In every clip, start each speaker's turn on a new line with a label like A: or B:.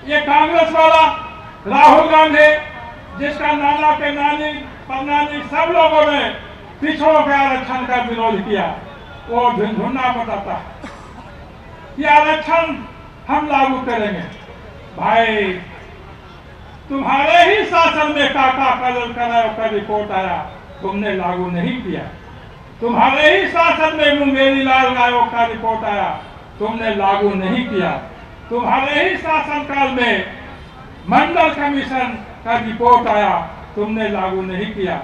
A: ये कांग्रेस वाला राहुल गांधी, जिसका नाना के नानी परनानी सब लोगों ने पिछड़ों के आरक्षण का विरोध किया, वो झुनझुना बताता है कि आरक्षण हम लागू करेंगे। भाई, तुम्हारे ही शासन में काका कलर का रिपोर्ट आया, तुमने लागू नहीं किया। तुम्हारे ही शासन में मुंगेरी लाल आयोग का रिपोर्ट आया, तुमने लागू नहीं किया। तुम्हारे ही शासनकाल में मंडल कमीशन का रिपोर्ट आया, तुमने लागू नहीं किया।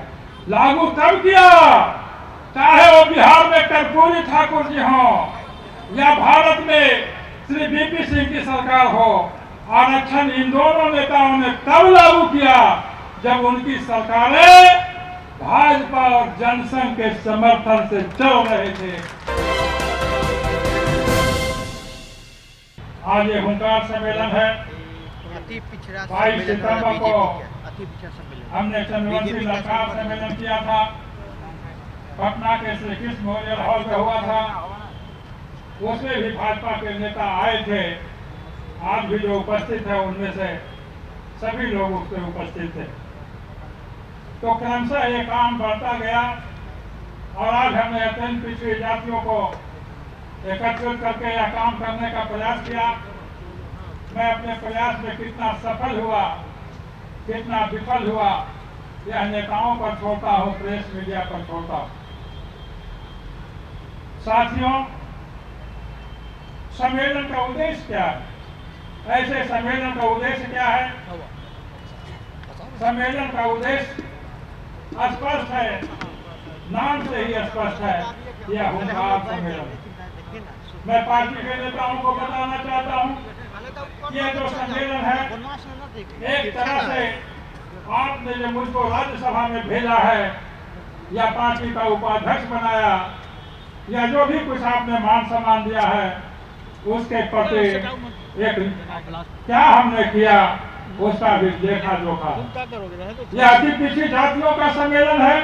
A: लागू तब किया, चाहे वो बिहार में कर्पूरी ठाकुर जी हो या भारत में श्री वीपी सिंह की सरकार हो। आरक्षण इन दोनों नेताओं ने तब लागू किया जब उनकी सरकारें भाजपा और जनसंघ के समर्थन से चल रहे थे। आज ये हुंकार सम्मेलन है। 22 सितंबर को हमने चंद्रवंशी ललकार सम्मेलन किया था, पटना के श्री कृष्ण मेमोरियल हॉल में हुआ था। उसमें भी भाजपा के नेता आए थे। आज भी जो उपस्थित है उनमें से सभी लोग उसमें उपस्थित थे। तो क्रमशः ये काम बढ़ता गया और आज हमने अत्यंत पिछड़ी जातियों को एकत्रित करके यह काम करने का प्रयास किया। मैं अपने प्रयास में कितना सफल हुआ, कितना विफल हुआ, यह नेताओं पर छोड़ता हूँ, प्रेस मीडिया पर छोड़ता हूँ। साथियों, सम्मेलन का उद्देश्य क्या है? ऐसे सम्मेलन का उद्देश्य क्या है? सम्मेलन का उद्देश्य स्पष्ट है, नाम से ही स्पष्ट है, यह हुंकार सम्मेलन। मैं पार्टी के नेताओं को बताना चाहता हूं, यह जो सम्मेलन है, एक तरह से आपने जो मुझको राज्यसभा में भेजा है या पार्टी का उपाध्यक्ष बनाया या जो भी कुछ आपने मान सम्मान दिया है, उसके प्रति एक क्या हमने किया उसका भी देखा जोखा। यह अति पिछड़ी जातियों का सम्मेलन है,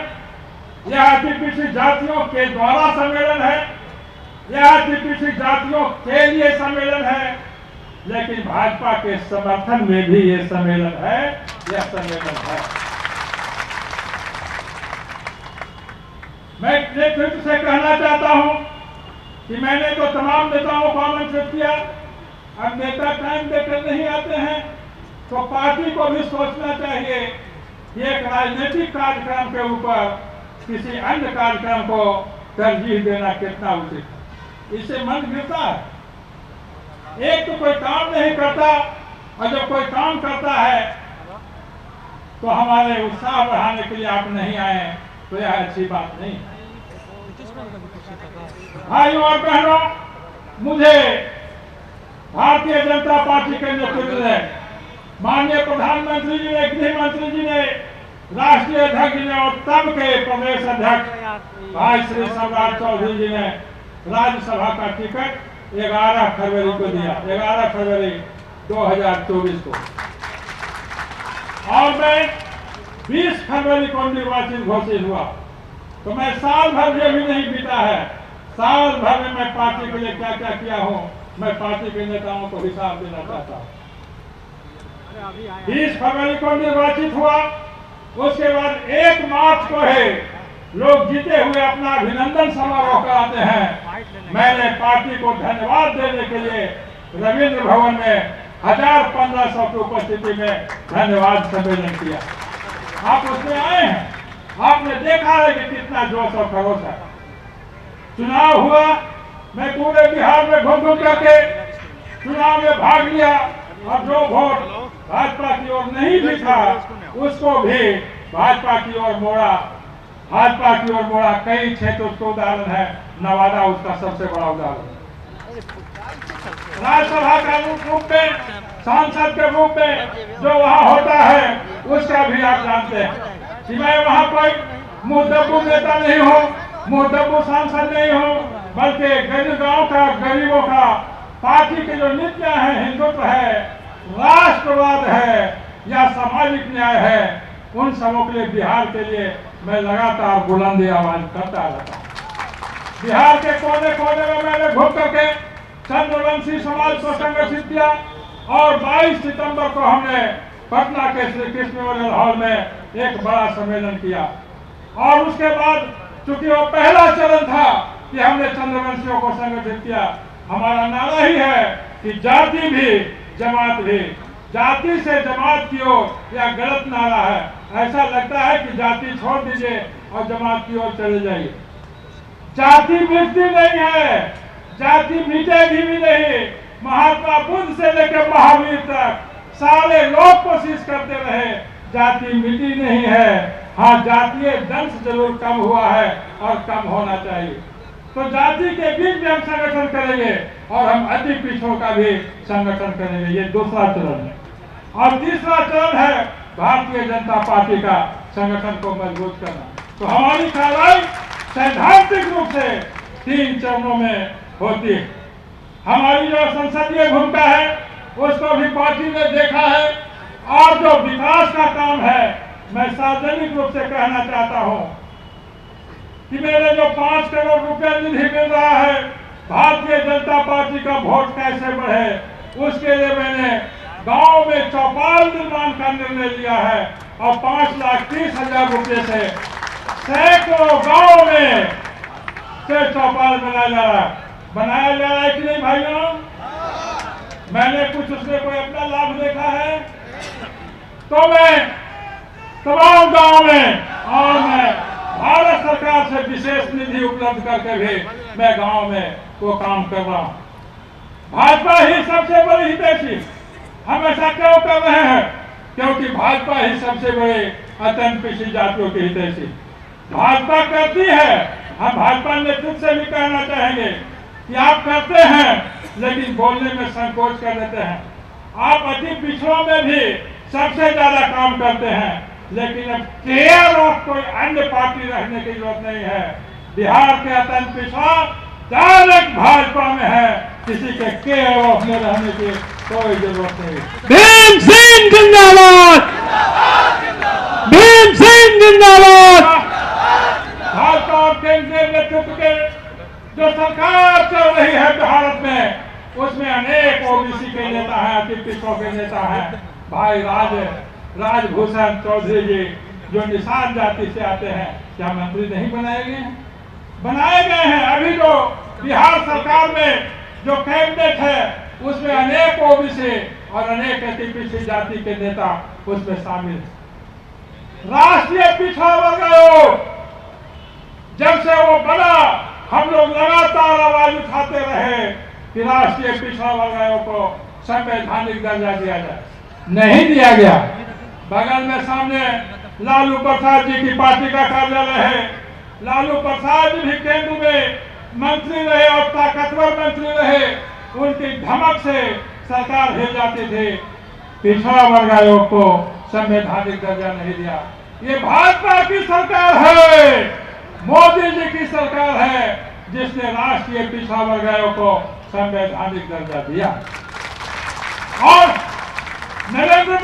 A: यह अति पिछड़ी जातियों के द्वारा सम्मेलन है, यह अति पिछड़ी जातियों के लिए सम्मेलन है, लेकिन भाजपा के समर्थन में भी ये सम्मेलन है, यह सम्मेलन है। मैं नेतृत्व से कहना चाहता हूं कि मैंने तो तमाम नेताओं को आमंत्रित किया। अब नेता टाइम देकर नहीं आते हैं तो पार्टी को भी सोचना चाहिए कि एक राजनीतिक कार्यक्रम के ऊपर किसी अन्य कार्यक्रम को तरजीह देना कितना उचित है। इससे मन गिरता है। एक तो कोई काम नहीं करता और जब कोई काम करता है तो हमारे उत्साह बढ़ाने के लिए आप नहीं आए, तो यह अच्छी बात नहीं है। भाइयों और बहनों, मुझे भारतीय जनता पार्टी के नेतृत्व ने, माननीय प्रधानमंत्री जी ने, गृह मंत्री जी ने, राष्ट्रीय अध्यक्ष जी ने और तब के प्रदेश अध्यक्ष भाई श्री सम्राट चौधरी जी ने राज्यसभा का टिकट 11 फरवरी को दिया, 11 फरवरी 2024 को, और मैं 20 फरवरी को निर्वाचित घोषित हुआ। तो मैं साल भर ये भी नहीं बीता है, साल भर में मैं पार्टी के लिए क्या क्या किया हूँ, मैं पार्टी के नेताओं को हिसाब देना चाहता हूँ। 20 फरवरी को निर्वाचित हुआ, उसके बाद 1 मार्च को है लोग जीते हुए अपना अभिनंदन समारोह कराते हैं। मैंने पार्टी को धन्यवाद देने के लिए रविंद्र भवन में 1000-1500 की उपस्थिति में धन्यवाद सम्मेलन किया। आप उसमें आए हैं, आपने देखा है कि कितना जोश और खरोश है। चुनाव हुआ, मैं पूरे बिहार में घूम घूम करके चुनाव में भाग लिया और जो वोट भाजपा की ओर नहीं भी था उसको भी भाजपा की ओर मोड़ा, भाजपा की ओर मोड़ा। कई क्षेत्र उसको उदाहरण है, नवादा उसका सबसे बड़ा उदाहरण। राज्यसभा का रूप में, सांसद के रूप में जो वहाँ होता है उसका भी आप जानते हैं कि मैं वहाँ कोई मुंहदब्बू नेता नहीं हूँ, मुंहदब्बू सांसद नहीं हूँ, बल्कि गरीब गांव का, गरीबों का, पार्टी के जो नीतियां हैं, हिंदुत्व है, राष्ट्रवाद है या सामाजिक न्याय है, उन सबों के लिए, बिहार के लिए मैं लगातार बुलंदी आवाज करता रहता हूँ। बिहार के कोने कोने में मैंने घूम करके चंद्रवंशी समाज को संगठित किया, और 22 सितंबर को हमने पटना के श्री कृष्ण मेमोरियल हॉल में एक बड़ा सम्मेलन किया। और उसके बाद चूंकि वो पहला चरण था कि हमने चंद्रवंशियों को संगठित किया। हमारा नारा ही है कि जाति भी जमात भी। जाति से जमात की ओर यह गलत नारा है। ऐसा लगता है कि जाति छोड़ दीजिए और जमात की ओर चले जाइए। जाति मिटती नहीं है, जाति मिटेगी भी नहीं। महात्मा बुद्ध से लेकर महावीर तक सारे लोग कोशिश करते रहे, जाति मिटी नहीं है। हाँ, जातीय दंश जरूर कम हुआ है और कम होना चाहिए। तो जाति के बीच भी हम संगठन करेंगे और हम अति पिछड़ों का भी संगठन करेंगे। ये दूसरा चरण है। और तीसरा चरण है भारतीय जनता पार्टी का संगठन को मजबूत करना। तो हमारी कार्रवाई सैद्धांतिक रूप से 3 चरणों में होती है। हमारी जो संसदीय भूमिका है उसको भी पार्टी ने देखा है। और जो विकास का काम है, मैं सार्वजनिक रूप से कहना चाहता हूं कि मेरे जो 5 करोड़ रुपए निधि मिल रहा है, भारतीय जनता पार्टी का वोट कैसे बढ़े, उसके लिए मैंने गांव में चौपाल निर्माण का निर्णय लिया है। और 5,30,000 रुपए से सैकड़ों गांव में से चौपाल बनाया जा रहा है कि नहीं भाइयों? मैंने कुछ उसमें कोई अपना लाभ देखा है? तो मैं तमाम गांव में और मैं भारत सरकार से विशेष निधि उपलब्ध करके भी मैं गांव में वो काम कर रहा हूं। भाजपा ही सबसे बड़ी हितैषी। हम ऐसा क्यों कर रहे हैं? क्योंकि भाजपा ही सबसे बड़े अत्यंत पिछड़ी जातियों की हितैषी भाजपा करती है। हम भाजपा नेतृत्व से भी कहना चाहेंगे कि आप करते हैं लेकिन बोलने में संकोच कर देते हैं। आप अति पिछड़ों में भी सबसे ज्यादा काम करते हैं, लेकिन अब केयर ऑफ कोई अन्य पार्टी रहने की जरूरत नहीं है। बिहार के अत्यंत पिछड़ा डायरेक्ट भाजपा में है, किसी के केयर ऑफ में रहने की कोई जरूरत नहीं।
B: भीम सिंह जिंदाबाद, भीम सिंह जिंदाबाद।
A: भाजपा और केंद्रीय नेतृत्व के जो सरकार चल रही है भारत में, उसमें अनेक ओबीसी के नेता हैं, अति पिछड़ों के नेता हैं। भाई राजभूषण चौधरी जी जो निषाद जाति से आते हैं, क्या मंत्री नहीं बनाए गए हैं? बनाए गए हैं। अभी जो बिहार सरकार में जो कैबिनेट है उसमें अनेक ओबीसी और अनेक अति पिछड़ी जाति के नेता उसमें शामिल हैं। राष्ट्रीय पिछड़ा वर्ग आयोग जब से वो बना, हम लोग लगातार आवाज उठाते रहे कि राष्ट्रीय पिछड़ा वर्ग आयोग को संवैधानिक दर्जा दिया जाए। नहीं दिया गया। बगल में सामने लालू प्रसाद जी की पार्टी का कार्यालय है। लालू प्रसाद जी भी केंद्र में मंत्री रहे और ताकतवर मंत्री रहे। उनकी धमक से सरकार हिल जाती थी। पिछड़ा वर्ग आयोग को संवैधानिक दर्जा नहीं दिया। ये भाजपा की सरकार है, मोदी जी की सरकार है जिसने राष्ट्रीय पिछड़ा वर्ग आयोग को संवैधानिक दर्जा दिया। और नरेंद्र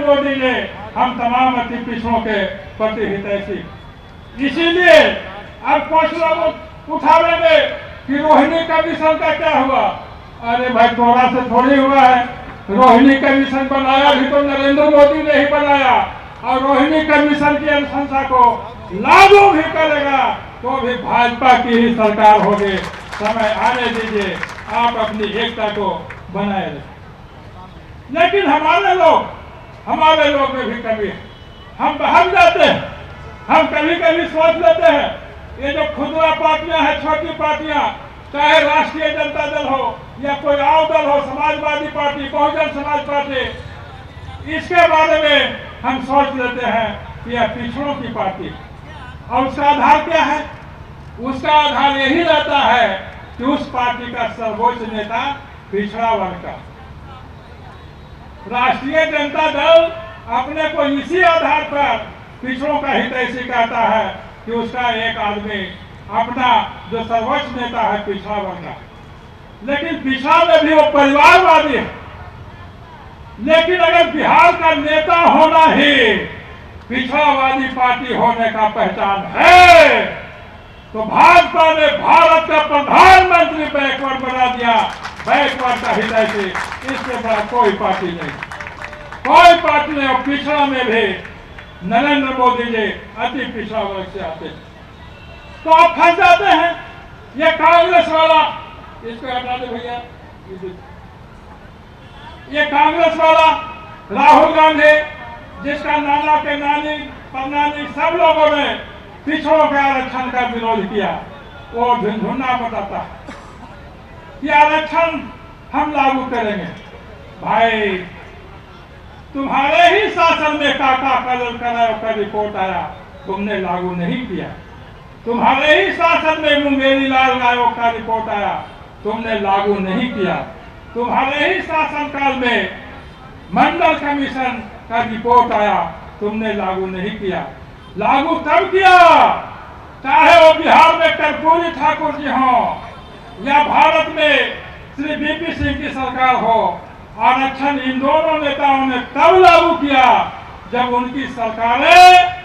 A: मोदी जी हम तमाम अति पिछड़ों के प्रति हितैषी। इसीलिए अब कुछ लोग उठावेंगे कि रोहिणी कमीशन का क्या हुआ। अरे भाई, तोरा से थोड़ी हुआ है। रोहिणी कमीशन बनाया भी तो नरेंद्र मोदी ने ही बनाया, और रोहिणी कमीशन की अनुशंसा को लागू भी करेगा तो भी भाजपा की ही सरकार होगी। समय आने दीजिए, आप अपनी एकता को बनाए रखें। लेकिन हमारे लोग में भी कमी है। हम बहक जाते हैं। हम कभी कभी सोच लेते हैं ये जो खुदरा पार्टियां हैं, छोटी पार्टियां, चाहे राष्ट्रीय जनता दल हो या कोई और दल हो, समाजवादी पार्टी, बहुजन समाज पार्टी, इसके बारे में हम सोच लेते हैं कि यह पिछड़ों की पार्टी। और उसका आधार क्या है? उसका आधार यही रहता है कि उस पार्टी का सर्वोच्च नेता पिछड़ा वर्ग का। राष्ट्रीय जनता दल अपने को इसी आधार पर पिछड़ों का हितैषी कहता है कि उसका एक आदमी अपना जो सर्वोच्च नेता है पिछड़ा वर्ग का। लेकिन पिछड़ा में भी वो परिवारवादी है। लेकिन अगर बिहार का नेता होना ही पिछड़ावादी पार्टी होने का पहचान है तो भाजपा ने भारत का प्रधानमंत्री बैकवर्ड बना दिया। बैकवर्ड का हृदय से इसके बाद कोई पार्टी नहीं, कोई पार्टी नहीं। और पिछड़ा में भी नरेंद्र मोदी जी अति पिछड़ा वर्ग से आते हैं, तो आप फंस जाते हैं। ये कांग्रेस वाला, इसको हटा दे भैया, ये कांग्रेस वाला राहुल गांधी, जिसका नाना के नानी परनानी सब लोगों ने पिछड़ों के आरक्षण का विरोध किया, वो झुनझुना बताता है कि आरक्षण हम लागू करेंगे। भाई तुम्हारे ही शासन में काका कलर का रिपोर्ट आया, तुमने लागू नहीं किया। तुम्हारे ही शासन में मुंगेरी लाल नायक का रिपोर्ट आया, तुमने लागू नहीं किया। तुम्हारे ही शासनकाल में मंडल कमीशन का रिपोर्ट आया, तुमने लागू नहीं किया। लागू तब किया, चाहे वो बिहार में कर्पूरी ठाकुर जी हो या भारत में श्री वीपी सिंह की सरकार हो। आरक्षण इन दोनों नेताओं ने तब लागू किया जब उनकी सरकारें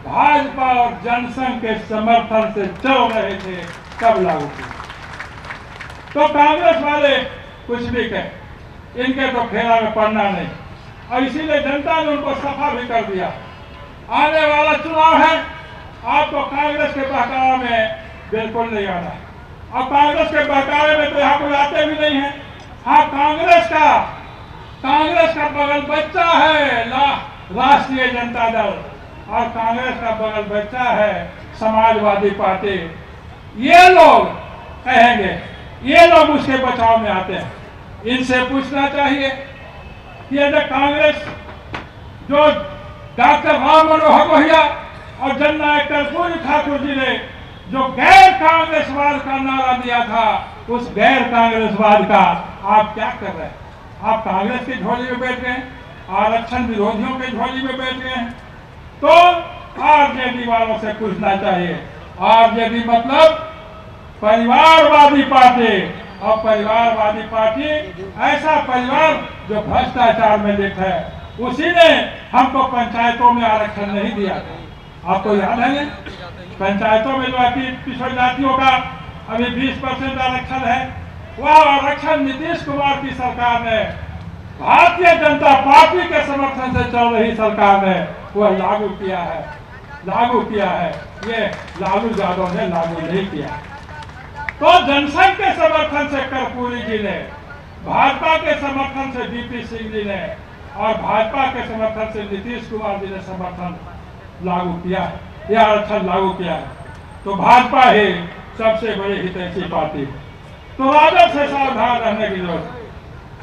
A: भाजपा और जनसंघ के समर्थन से चल रहे थे, तब लागू किया। तो कांग्रेस वाले कुछ भी कहें, इनके तो फेरा में पड़ना नहीं, और इसीलिए जनता ने उनको सफा भी कर दिया। आने वाला चुनाव है, आपको कांग्रेस के बहकावे में बिल्कुल नहीं आना है, और कांग्रेस के बहकावे में तो यहाँ कोई आते भी नहीं है। हाँ, कांग्रेस का बगल बच्चा है राष्ट्रीय जनता दल, और कांग्रेस का बगल बच्चा है समाजवादी पार्टी। ये लोग कहेंगे, ये लोग उसके बचाव में आते हैं। इनसे पूछना चाहिए कि यदि कांग्रेस जो डॉक्टर राम मनोहर लोहिया और जननायक कर्पूरी ठाकुर जी ने जो गैर कांग्रेसवाद का नारा दिया था, उस गैर कांग्रेसवाद का आप क्या कर रहे हैं? आप कांग्रेस की झोली में बैठ गए, आरक्षण विरोधियों की झोली में बैठ गए हैं। तो आरजेडी वालों से पूछना चाहिए, आरजेडी मतलब परिवारवादी पार्टी, और परिवारवादी पार्टी ऐसा परिवार जो भ्रष्टाचार में लिप्त है। उसी ने हमको पंचायतों में आरक्षण नहीं दिया था, आपको याद है ना? पंचायतों में जो अति पिछड़ जातियों का अभी 20% आरक्षण है, वह आरक्षण नीतीश कुमार की सरकार ने, भारतीय जनता पार्टी के समर्थन से चल रही सरकार ने वह लागू किया है। ये लालू यादव ने लागू नहीं किया। तो जनसंघ के समर्थन से कर्पूरी जी ने, भाजपा के समर्थन से वीपी सिंह जी ने, और भाजपा के समर्थन से नीतीश कुमार जी ने समर्थन लागू किया है, यह आरक्षण लागू किया है। तो भाजपा ही सबसे बड़ी हितैषी पार्टी है। तो राजद से सावधान रहने की जरूरत है।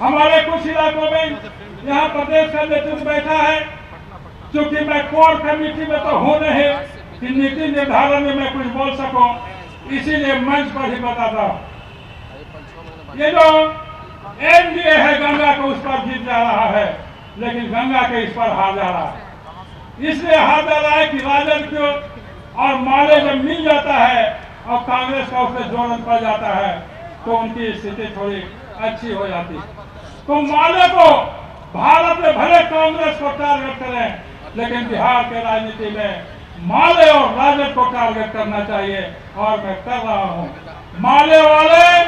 A: हमारे कुछ इलाकों में यहाँ प्रदेश का नेतृत्व बैठा है, क्योंकि मैं कोर कमेटी में तो हूँ नहीं कि नीति निर्धारण में मैं कुछ बोल सकूं, इसीलिए मंच पर ही बताता हूँ। ये जो एनडीए है, गंगा को उस पर जीत जा रहा है, लेकिन गंगा के इस पर हार जा रहा है। इसलिए हार जा रहा है कि राजद को और माले जब मिल जाता है और कांग्रेस का उसमें जोड़न पड़ जाता है, तो उनकी स्थिति थोड़ी अच्छी हो जाती है। तो माले को भारत में भले कांग्रेस को टारगेट करें, लेकिन बिहार के राजनीति में माले और राजद को टारगेट करना चाहिए, और मैं कर रहा हूं। माले वाले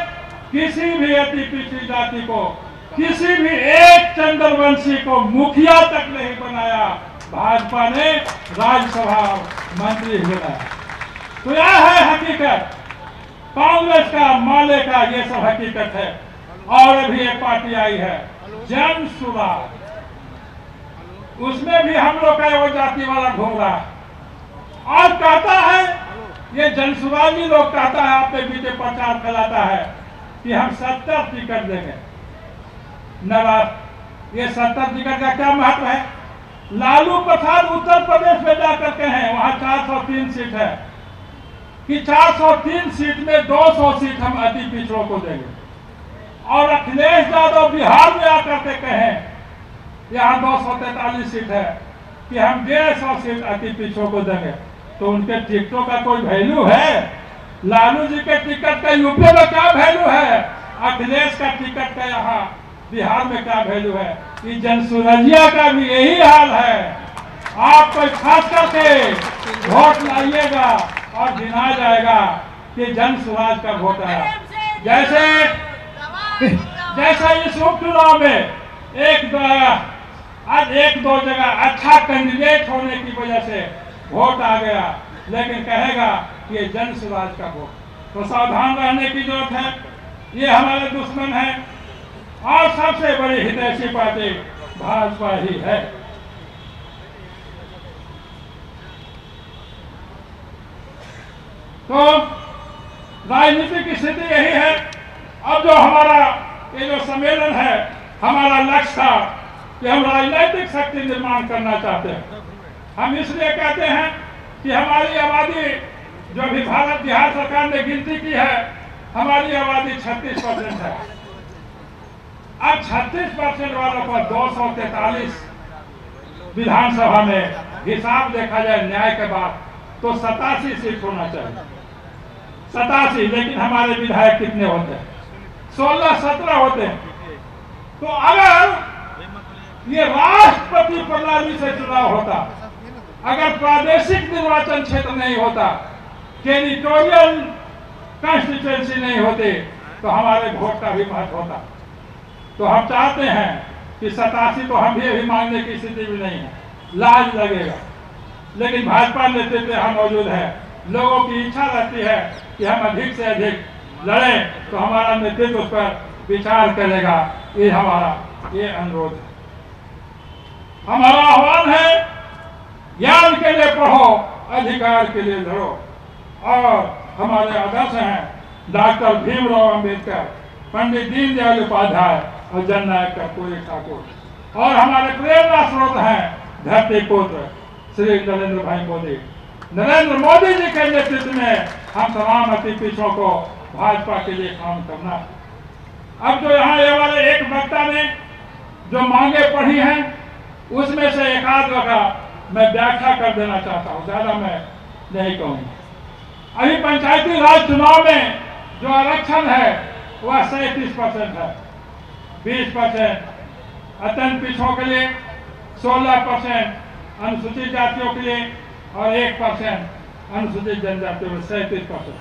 A: किसी भी अति पिछड़ी जाति को, किसी भी एक चंद्रवंशी को मुखिया तक नहीं बनाया, भाजपा ने राज्यसभा मंत्री बनाया। तो यह है हकीकत, कांग्रेस का, माले का, ये सब हकीकत है। और अभी एक पार्टी आई है जन सुराज, उसमें भी हम लोग का वो जाति वाला घूम रहा है और कहता है, ये जनसुराजी लोग कहता है, आपने बीते प्रचार फैलाता है कि हम 70 टिकट देंगे। नवाज, ये 70 टिकट का क्या महत्व है? लालू प्रसाद उत्तर प्रदेश में जाकर के हैं, वहां 403 सीट है, कि 403 सीट में 200 सीट हम अति पिछड़ों को देंगे। और अखिलेश यादव बिहार में आकर के कहें, यहाँ 243 सीट है, कि हम 150 सीट अति पिछड़ों को देंगे। तो उनके टिकटों का कोई वैल्यू है? लालू जी के टिकट का यूपी में क्या वैल्यू है? अखिलेश का टिकट का यहाँ बिहार में क्या वैल्यू है? कि जनसुरजिया का भी यही हाल है। आप कोई खास करके वोट लाइएगा और गिना जाएगा कि जन स्वराज का वोट है। जैसे जैसा इस उपचुनाव में आज एक दो जगह अच्छा कैंडिडेट होने की वजह से वोट आ गया, लेकिन कहेगा कि ये जन स्वराज का वोट, तो सावधान रहने की जरूरत है। ये हमारे दुश्मन है और सबसे बड़ी हितैषी पार्टी भाजपा ही है। तो राजनीति की स्थिति यही है। अब जो हमारा ये जो सम्मेलन है, हमारा लक्ष्य था कि हम राजनीतिक शक्ति निर्माण करना चाहते हैं। हम इसलिए कहते हैं कि हमारी आबादी जो अभी भारत बिहार सरकार ने गिनती की है, हमारी आबादी 36% है। अब 36% वालों को 243 विधानसभा में हिसाब देखा जाए न्याय के बाद तो 87 सीट होना चाहिए, 87। लेकिन हमारे विधायक कितने होते हैं? 16-17 होते हैं। तो अगर ये राष्ट्रपति प्रणाली से चुनाव होता, अगर प्रादेशिक निर्वाचन क्षेत्र नहीं होता, टेरिटोरियल कॉन्स्टिट्यूएंसी नहीं होती, तो हमारे वोट का भी महत्व होता। तो हम चाहते हैं कि 87 तो हम भी अभी मांगने की स्थिति भी नहीं है, लाज लगेगा। लेकिन भाजपा नेतृत्व यहाँ मौजूद है, लोगों की इच्छा रहती है कि हम अधिक से अधिक लड़ें, तो हमारा नेतृत्व उस पर विचार करेगा। ये हमारा ये अनुरोध है, हमारा आह्वान है, ज्ञान के लिए पढ़ो, अधिकार के लिए लड़ो। और हमारे आदर्श हैं डॉक्टर भीमराव अंबेडकर, पंडित दीनदयाल उपाध्याय और जननायक कर्पूरी ठाकुर। और हमारे प्रेरणा स्रोत हैं धरती पुत्र श्री नरेंद्र भाई मोदी। नरेंद्र मोदी जी के नेतृत्व में हम तमाम अति पिछड़ों को भाजपा के लिए काम करना। अब जो यहाँ ये वाले एक वक्ता ने जो मांगे पढ़ी हैं, उसमें से एक आध जगह मैं व्याख्या कर देना चाहता हूँ, ज्यादा मैं नहीं कहूँगा। अभी पंचायती राज चुनाव में जो आरक्षण है वह 37% है, 20% अत्यंत पिछड़ों के लिए, 16% अनुसूचित जातियों के लिए और 1% अनुसूचित जनजातियों में 37%।